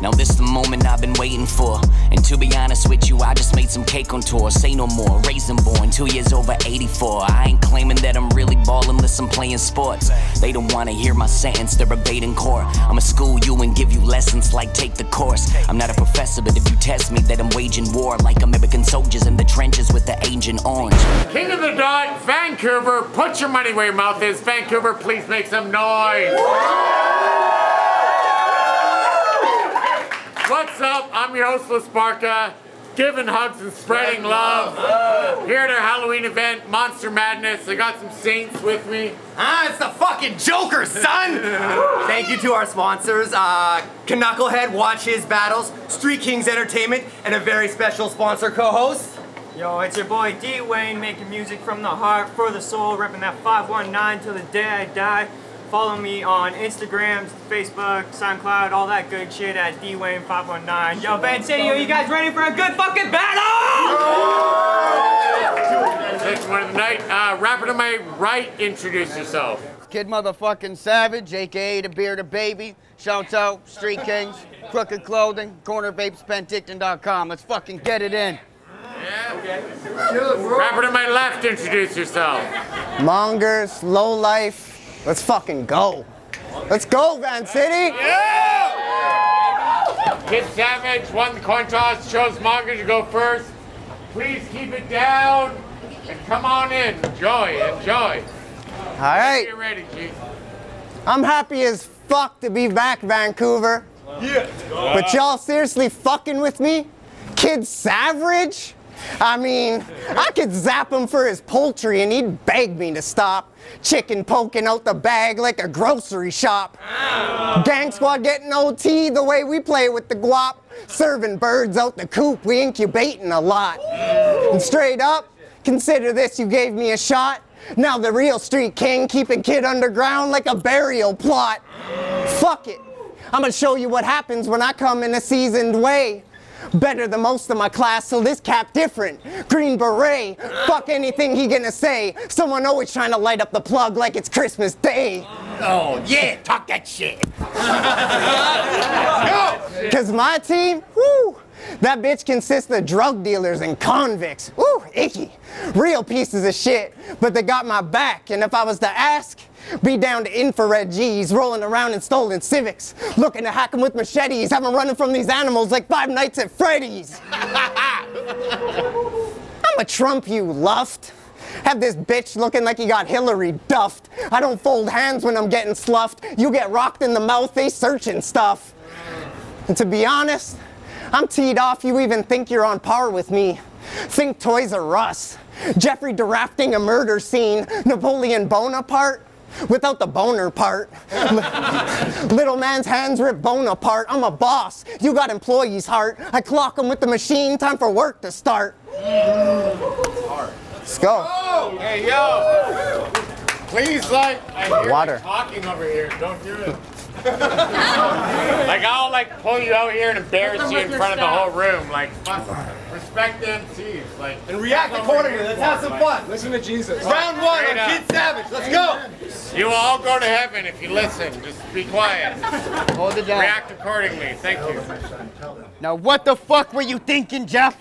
Now this the moment I've been waiting for. And to be honest with you, I just made some cake on tour. Say no more, raisin born, 2 years over 84. I ain't claiming that I'm really ballin' unless I'm playing sports. They don't wanna hear my sentence, they're evading court. I'ma school you and give you lessons like take the course. I'm not a professor, but if you test me, that I'm waging war like American soldiers in the trenches with the Agent Orange. King of the Dot, Vancouver, put your money where your mouth is. Vancouver, please make some noise. What's up? I'm your host, LaSparka, giving hugs and spreading love. Here at our Halloween event, Monster Madness. I got some saints with me. It's the fucking Joker, son! Thank you to our sponsors, Knucklehead, Watch His Battles, Street Kings Entertainment, and a very special sponsor co-host. Yo, it's your boy D Wayne, making music from the heart, for the soul, repping that 519 till the day I die. Follow me on Instagram, Facebook, SoundCloud, all that good shit at DWayne519. Yo, Van City, are you guys ready for a good fucking battle? Next one of the night. Rapper to my right, introduce yourself. Kid motherfucking Savage, aka the Bearded Baby. Shouts out, Street Kings, Crooked Clothing, CornerVapesPenticton.com. Let's fucking get it in. Yeah. Okay. Rapper to my left, introduce yourself. Mongerz, Low Life. Let's fucking go. Let's go, Van City! Yeah! Kid Savage won the coin toss, chose Mongerz to go first. Please keep it down and come on in. Enjoy, enjoy. All right. You're ready, G. I'm happy as fuck to be back, Vancouver. Yeah. But y'all seriously fucking with me? Kid Savage? I mean, I could zap him for his poultry and he'd beg me to stop. Chicken poking out the bag like a grocery shop. Gang squad getting OT the way we play with the guap. Serving birds out the coop, we incubating a lot. And straight up, consider this, you gave me a shot. Now the real street king keeping kid underground like a burial plot. Fuck it, I'm gonna show you what happens when I come in a seasoned way. Better than most of my class, so this cap different. Green beret, fuck anything he gonna say. Someone always trying to light up the plug like it's Christmas Day. Oh, yeah, talk that shit. Cause my team, whoo, that bitch consists of drug dealers and convicts. Woo, icky. Real pieces of shit, but they got my back, and if I was to ask, be down to infrared G's, rolling around in stolen Civics, looking to hack them with machetes, have them running from these animals like Five Nights at Freddy's. I'ma trump you, Luft. Have this bitch looking like he got Hillary duffed. I don't fold hands when I'm getting sloughed. You get rocked in the mouth, they searching stuff. And to be honest, I'm teed off you even think you're on par with me. Think Toys R Us, Jeffrey drafting a murder scene, Napoleon Bonaparte. Without the boner part. Little man's hands rip bone apart. I'm a boss. You got employees' heart. I clock them with the machine. Time for work to start. Let's go. Hey, yo. Please, like, I hear Water. you talking over here. Don't do it. Like, I'll, like, pull you out here and embarrass you in front of the whole room. Like, respect the MCs. Like, And react accordingly, let's have some fun. Listen to Jesus. Round one on Kid Savage, let's go. you will all go to heaven if you listen. Just be quiet. Hold it down. React accordingly. Thank you. Now what the fuck were you thinking, Jeff?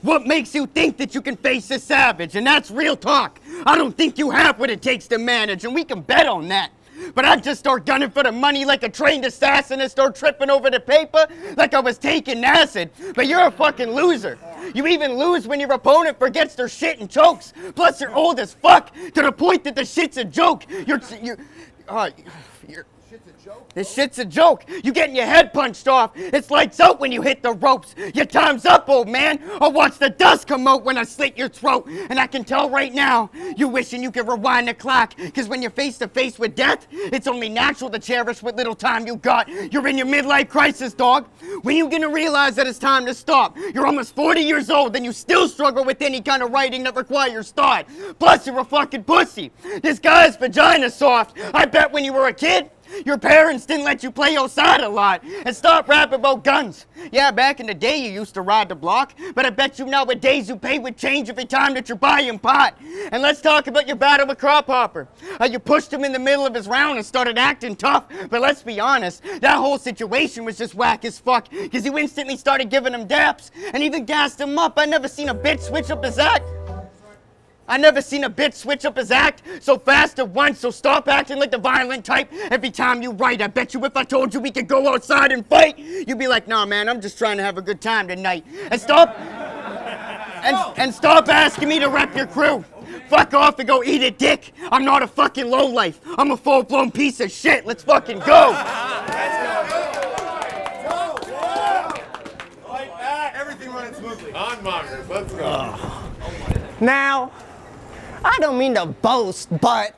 What makes you think that you can face a Savage? And that's real talk. I don't think you have what it takes to manage, and we can bet on that. But I'd just start gunning for the money like a trained assassin and start tripping over the paper like I was taking acid. But you're a fucking loser. You even lose when your opponent forgets their shit and chokes. Plus you're old as fuck to the point that the shit's a joke. This shit's a joke. You getting your head punched off. It's lights out when you hit the ropes. Your time's up, old man. I'll watch the dust come out when I slit your throat. And I can tell right now, you wishing you could rewind the clock. Cause when you're face to face with death, it's only natural to cherish what little time you got. You're in your midlife crisis, dog. When you gonna realize that it's time to stop? You're almost 40 years old and you still struggle with any kind of writing that requires thought. Plus you're a fucking pussy. This guy's vagina's soft. I bet when you were a kid, Your parents didn't let you play outside a lot. And stop rapping about guns. Yeah, back in the day you used to ride the block, but I bet you nowadays you pay with change every time that you're buying pot. And let's talk about your battle with Crop Hopper. You pushed him in the middle of his round and started acting tough, but let's be honest, that whole situation was just whack as fuck, because you instantly started giving him daps and even gassed him up. I never seen a bitch switch up his act. I never seen a bitch switch up his act so fast at once, so stop acting like the violent type every time you write. I bet you if I told you we could go outside and fight, you'd be like, nah, man, I'm just trying to have a good time tonight. And stop, and stop asking me to rep your crew. Fuck off and go eat a dick. I'm not a fucking lowlife. I'm a full-blown piece of shit. Let's fucking go. Everything running smoothly. On Mongerz, let's go. Now, I don't mean to boast, but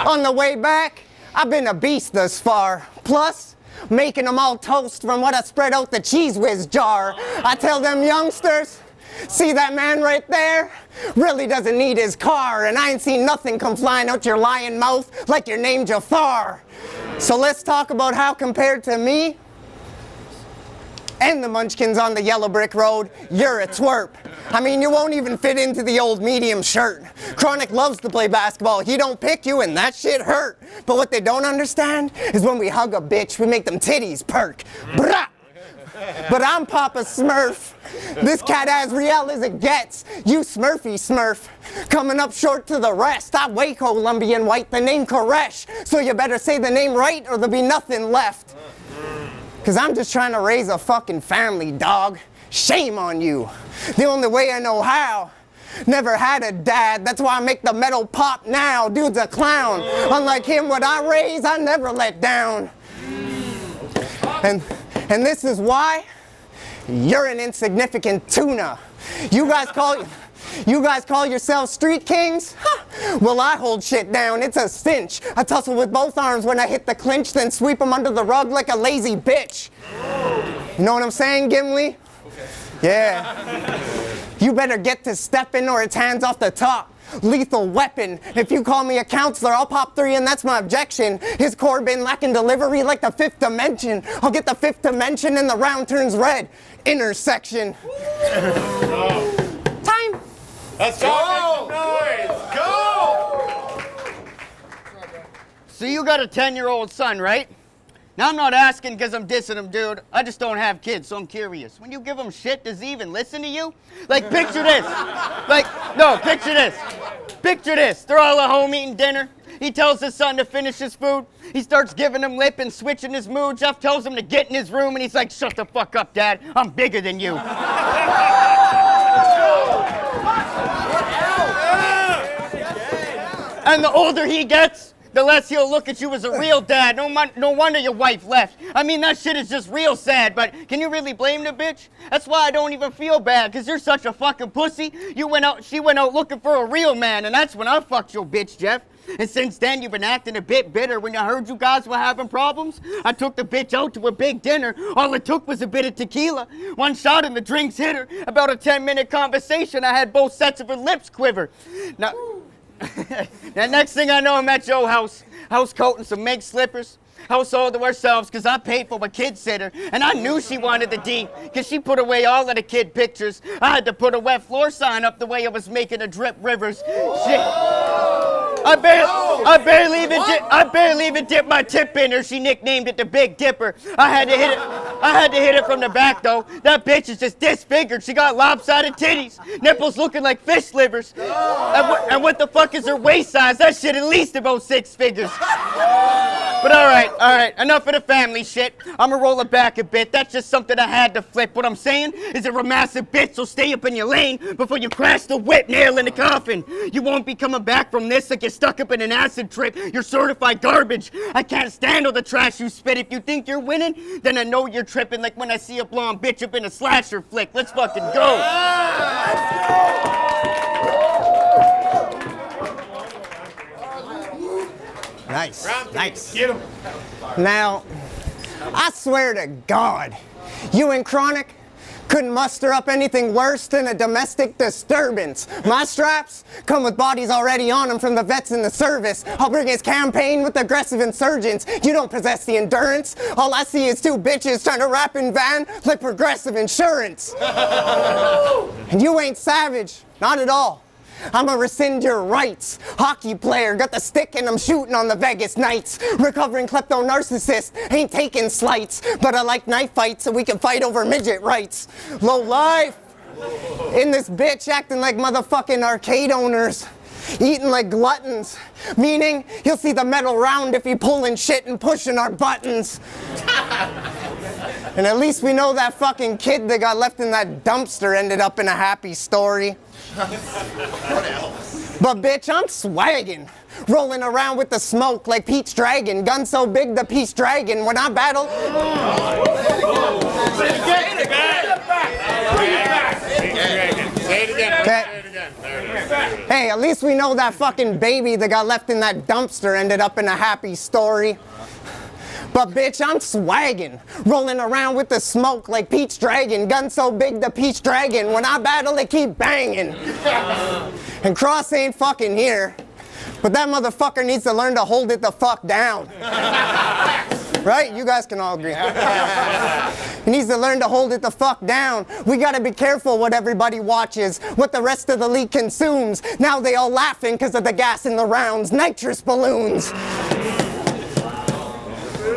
on the way back, I've been a beast thus far. Plus, making them all toast from what I spread out the Cheese Whiz jar. I tell them youngsters, see that man right there? Really doesn't need his car, and I ain't seen nothing come flying out your lying mouth like your name Jafar. So let's talk about how compared to me and the munchkins on the yellow brick road, you're a twerp. I mean, you won't even fit into the old medium shirt. Chronic loves to play basketball. He don't pick you and that shit hurt. But what they don't understand is when we hug a bitch, we make them titties perk. Brah! But I'm Papa Smurf. This cat as real as it gets. You Smurfy Smurf. Coming up short to the rest. I way Colombian white, the name Koresh. So you better say the name right or there'll be nothing left. Cause I'm just trying to raise a fucking family, dog. Shame on you. The only way I know how. Never had a dad, that's why I make the metal pop now. Dude's a clown. Unlike him, what I raise, I never let down. And this is why you're an insignificant tuna. You guys call yourselves street kings? Huh. Well, I hold shit down, it's a cinch. I tussle with both arms when I hit the clinch, then sweep them under the rug like a lazy bitch. You know what I'm saying, Gimli? Okay. Yeah. You better get to stepping or it's hands off the top. Lethal weapon. If you call me a counselor, I'll pop 3 and that's my objection. His core been lacking delivery like the 5th dimension. I'll get the 5th dimension and the round turns red. Intersection. Time. Let's go. Make some noise. Go. So you got a 10-year-old son, right? Now I'm not asking because I'm dissing him, dude. I just don't have kids, so I'm curious. When you give him shit, does he even listen to you? Like, picture this. Picture this. Picture this. They're all at home eating dinner. He tells his son to finish his food. He starts giving him lip and switching his mood. Jeff tells him to get in his room, and he's like, shut the fuck up, Dad. I'm bigger than you. And the older he gets, the less he'll look at you as a real dad. No wonder your wife left. I mean, that shit is just real sad, but can you really blame the bitch? That's why I don't even feel bad, because you're such a fucking pussy. She went out looking for a real man, and that's when I fucked your bitch, Jeff. And since then, you've been acting a bit bitter. When I heard you guys were having problems, I took the bitch out to a big dinner. All it took was a bit of tequila. One shot and the drinks hit her. About a 10-minute conversation, I had both sets of her lips quiver. Now, the next thing I know, I'm at your house coat and some mink slippers. Household to ourselves, because I paid for a kid sitter. And I knew she wanted the D, because she put away all of the kid pictures. I had to put a wet floor sign up the way I was making a drip rivers. Shit. I barely even dipped my tip in her. She nicknamed it the Big Dipper. I had to hit it from the back though. That bitch is just disfigured. She got lopsided titties, nipples looking like fish livers. And what the fuck is her waist size? That shit at least about 6 figures. But all right, enough of the family shit. I'ma roll it back a bit. That's just something I had to flip. What I'm saying is you're a massive bitch, so stay up in your lane before you crash the whip nail in the coffin. You won't be coming back from this like you're stuck up in an acid trip. You're certified garbage. I can't stand all the trash you spit. If you think you're winning, then I know you're tripping like when I see a blonde bitch up in a slasher flick. Let's fucking go. Nice, nice. Get him. Now, I swear to God, you and Chronic, Couldn't muster up anything worse than a domestic disturbance. My straps come with bodies already on them from the vets in the service. I'll bring his campaign with aggressive insurgents. You don't possess the endurance. All I see is two bitches trying to rap in van like Progressive Insurance. And you ain't savage, not at all. I'ma rescind your rights. Hockey player, got the stick and I'm shooting on the Vegas Knights. Recovering klepto-narcissist, ain't taking slights. But I like knife fights so we can fight over midget rights. Low life. In this bitch acting like motherfucking arcade owners. Eating like gluttons. Meaning, you'll see the metal round if you pulling shit and pushing our buttons. And at least we know that fucking kid that got left in that dumpster ended up in a happy story. But bitch, I'm swaggin'. Rolling around with the smoke like Pete's Dragon. Gun so big the Pete's Dragon. When I battle... Say it again. Okay. Hey, at least we know that fucking baby that got left in that dumpster ended up in a happy story. But bitch, I'm swaggin', rolling around with the smoke like Pete's Dragon. Gun so big the Pete's Dragon. When I battle, they keep banging. And Cross ain't fucking here, but that motherfucker needs to learn to hold it the fuck down. Right? You guys can all agree. He needs to learn to hold it the fuck down. We gotta be careful what everybody watches, what the rest of the league consumes. Now they all laughing because of the gas in the rounds, nitrous balloons.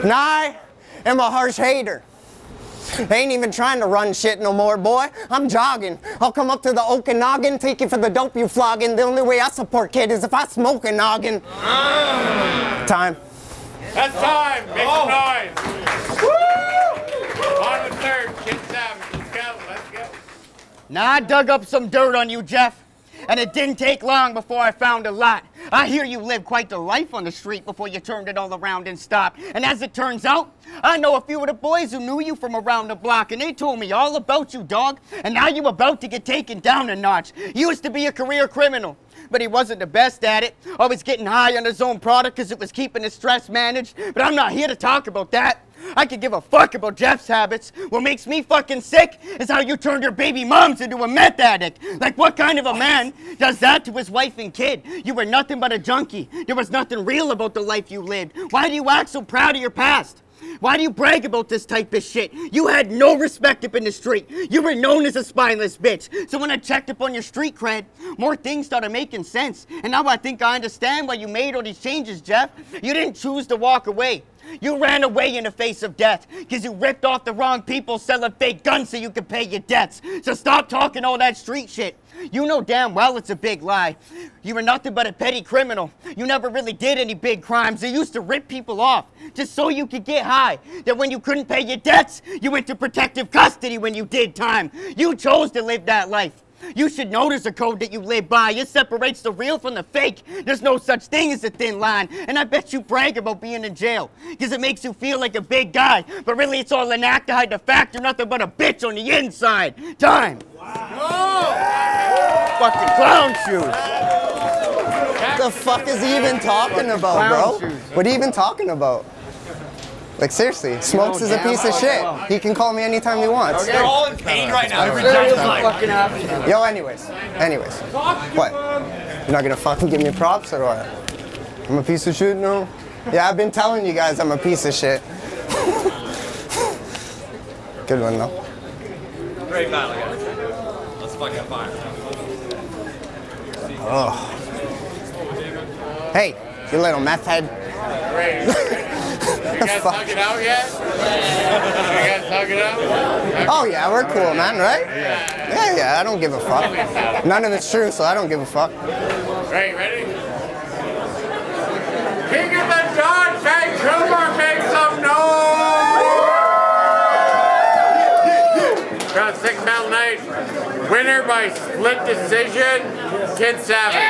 And I am a harsh hater. I ain't even trying to run shit no more, boy. I'm jogging. I'll come up to the Okanagan, take you for the dope you flogging. The only way I support kid is if I smoke a noggin. Time. That's time. Make some noise. Woo! On the third, Kid Savage. Let's go. Let's go. Now I dug up some dirt on you, Jeff. And it didn't take long before I found a lot. I hear you lived quite the life on the street before you turned it all around and stopped. And as it turns out, I know a few of the boys who knew you from around the block, and they told me all about you, dog. And now you're about to get taken down a notch. You used to be a career criminal, but he wasn't the best at it. Always getting high on his own product because it was keeping his stress managed. But I'm not here to talk about that. I could give a fuck about Jeff's habits. What makes me fucking sick is how you turned your baby moms into a meth addict. Like, what kind of a man does that to his wife and kid? You were nothing but a junkie. There was nothing real about the life you lived. Why do you act so proud of your past? Why do you brag about this type of shit? You had no respect up in the street. You were known as a spineless bitch. So when I checked up on your street cred, more things started making sense. And now I think I understand why you made all these changes, Jeff. You didn't choose to walk away. You ran away in the face of death because you ripped off the wrong people selling fake guns so you could pay your debts. So stop talking all that street shit. You know damn well it's a big lie. You were nothing but a petty criminal. You never really did any big crimes. You used to rip people off just so you could get high. That when you couldn't pay your debts, you went to protective custody when you did time. You chose to live that life. You should know there's a code that you live by. It separates the real from the fake. There's no such thing as a thin line. And I bet you brag about being in jail because it makes you feel like a big guy. But really it's all an act to hide the fact you're nothing but a bitch on the inside. Time. Wow. Fucking clown shoes. What the fuck is he even talking about, bro? What are you even talking about? Like, seriously, Smokes is a piece of shit. He can call me anytime he wants. They're all in pain right now. Every time. Yo, anyways. What? You're not gonna fucking give me props or what? I'm a piece of shit? No? Yeah, I've been telling you guys I'm a piece of shit. Good one, though. Great battle, guys. Let's fucking fire. Oh. Hey, you little meth head. You guys hug it out yet? You guys hug it out? Oh yeah, we're cool, man, right? Yeah, I don't give a fuck. None of it's true, so I don't give a fuck. Right, ready? King of the Dodge, Vancouver, make some noise! Round 6 battle night. Winner by split decision, Kid Savage.